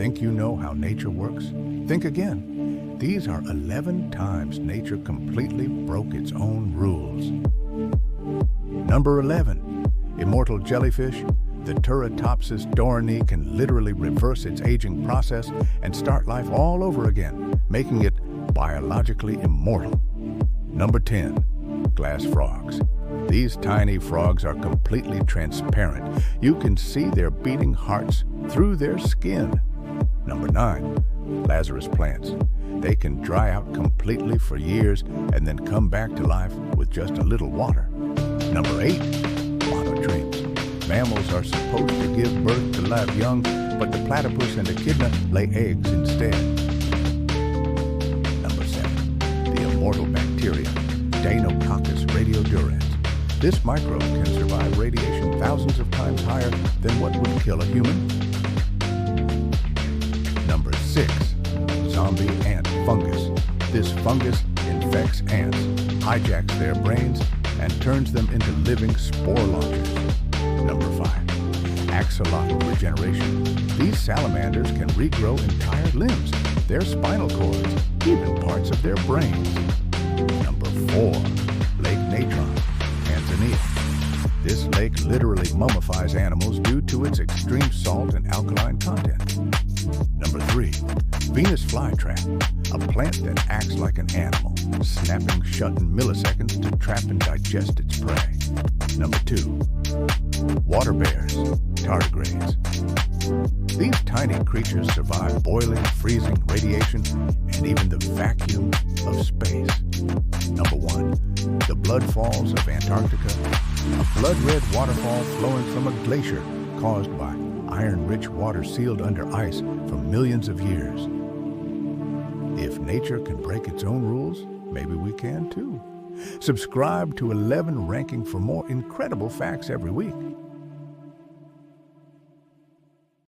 Think you know how nature works? Think again. These are 11 times nature completely broke its own rules. Number 11. Immortal jellyfish. The Turritopsis dohrnii can literally reverse its aging process and start life all over again, making it biologically immortal. Number 10. Glass frogs. These tiny frogs are completely transparent. You can see their beating hearts through their skin. Number 9. Lazarus plants. They can dry out completely for years and then come back to life with just a little water. Number 8. Monotremes. Mammals are supposed to give birth to live young, but the platypus and echidna lay eggs instead. Number 7. The immortal bacteria, Deinococcus radiodurans. This microbe can survive radiation thousands of times higher than what would kill a human. Number 6. Zombie ant fungus. This fungus infects ants, hijacks their brains, and turns them into living spore launchers. Number 5. Axolotl regeneration. These salamanders can regrow entire limbs, their spinal cords, even parts of their brains. Number 4. Lake Natron, Tanzania. This lake literally mummifies animals due to its extreme salt and alkaline content. Number 3. Venus flytrap, a plant that acts like an animal, snapping shut in milliseconds to trap and digest its prey. Number 2. Water bears, tardigrades. These tiny creatures survive boiling, freezing, radiation, and even the vacuum of space. Number 1. The Blood Falls of Antarctica, a blood-red waterfall flowing from a glacier caused by iron-rich water sealed under ice for millions of years. If nature can break its own rules, maybe we can too. Subscribe to 11 Ranking for more incredible facts every week.